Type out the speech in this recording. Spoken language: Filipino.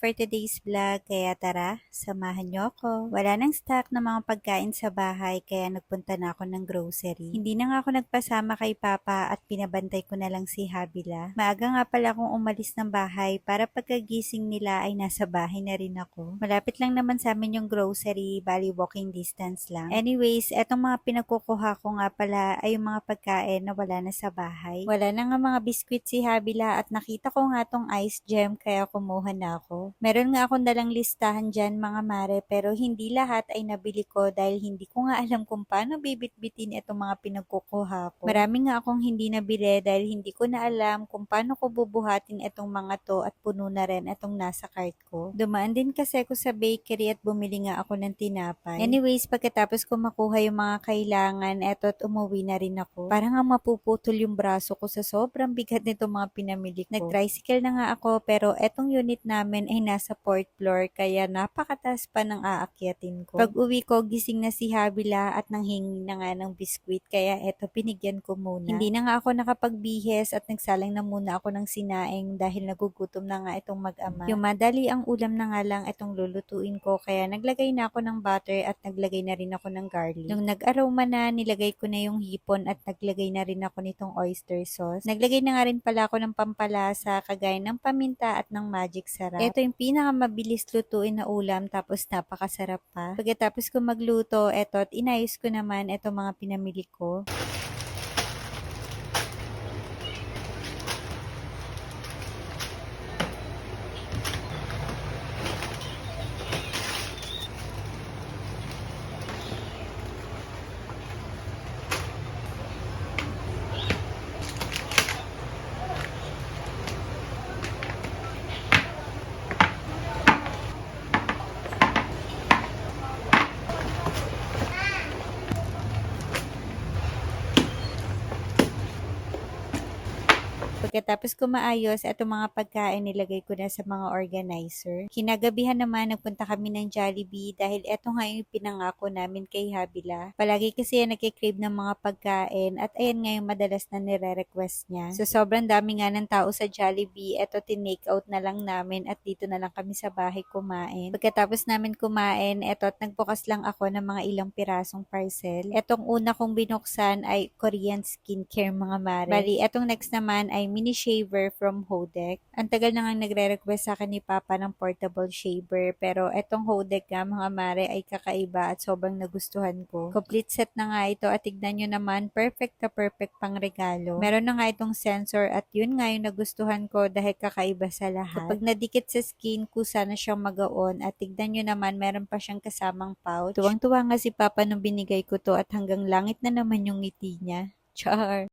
for today's vlog, kaya tara, samahan niyo ako. Wala nang stock na mga pagkain sa bahay kaya nagpunta na ako ng grocery. Hindi na nga ako nagpasama kay Papa at pinabantay ko na lang si Habila. Maaga nga pala akong umalis ng bahay para pagkagising nila ay nasa bahay na rin ako. Malapit lang naman sa amin yung grocery, bali walking distance lang. Anyways, etong mga pinagkukuha ko nga pala ay yung mga pagkain na wala na sa bahay. Wala na nga mga biskwit si Habila at nakita ko nga tong ice gem kaya kumuha na ako. Meron nga akong dalang listahan dyan mga mare pero hindi lahat ay nabili ko dahil hindi ko nga alam kung paano bibit-bitin itong mga pinagkukuha ko. Marami nga akong hindi nabili dahil hindi ko na alam kung paano ko bubuhatin itong mga to at puno na rin itong nasa cart ko. Dumaan din kasi ako sa bakery at bumili nga ako ng tinapay. Anyways, pagkatapos ko makuha yung mga kailangan, eto't umuwi na rin ako. Parang nga mapuputol yung braso ko sa sobrang bigat nito mga pinamili ko. Nag-tricycle na nga ako pero etong unit namin ay nasa 4th floor kaya napakataas pa ng aakyatin ko. Pag uwi ko, gising na si Habila at nanghingi na nga ng biskwit kaya eto pinigyan ko muna. Hindi na nga ako nakapagbihes at nagsalang na muna ako ng sinaing dahil nagugutom na nga itong mag-ama. Yung madali ang ulam na nga lang itong lulutuin ko kaya naglagay na ako ng butter at naglagay na rin ako ng garlic. Nung nag-aroma na, nilagay ko na yung hipon at naglagay na rin ako nitong oyster sauce. Naglagay na nga rin pala ako ng pampalasa kagaya ng paminta at ng magic sarap. Ito yung pinakamabilis lutuin na ulam tapos napakasarap pa. Pagkatapos ko magluto, eto at inayos ko naman itong mga pinamili ko. Pagkatapos ko maayos, itong mga pagkain nilagay ko na sa mga organizer. Kinagabihan naman, nagpunta kami ng Jollibee dahil eto nga yung pinangako namin kay Habila. Palagi kasi yan nagkikrave ng mga pagkain at ayan nga yung madalas na nire-request niya. So sobrang dami nga ng tao sa Jollibee, eto tinake out na lang namin at dito na lang kami sa bahay kumain. Pagkatapos namin kumain, eto at nagbukas lang ako ng mga ilang pirasong parcel. Etong una kong binuksan ay Korean skincare mga mare. Bali, etong next naman ay mini shaver from Hodek. Ang tagal na nga nagre-request sa akin ni Papa ng portable shaver pero etong Hodek nga mga mare ay kakaiba at sobrang nagustuhan ko. Complete set na nga ito at tignan nyo naman perfect na perfect pang regalo. Meron na nga itong sensor at yun nga yung nagustuhan ko dahil kakaiba sa lahat. Kapag nadikit sa skin, kusa na siyang magaon at tignan nyo naman meron pa siyang kasamang pouch. Tuwang-tuwa nga si Papa nung binigay ko to at hanggang langit na naman yung ngiti niya. Char!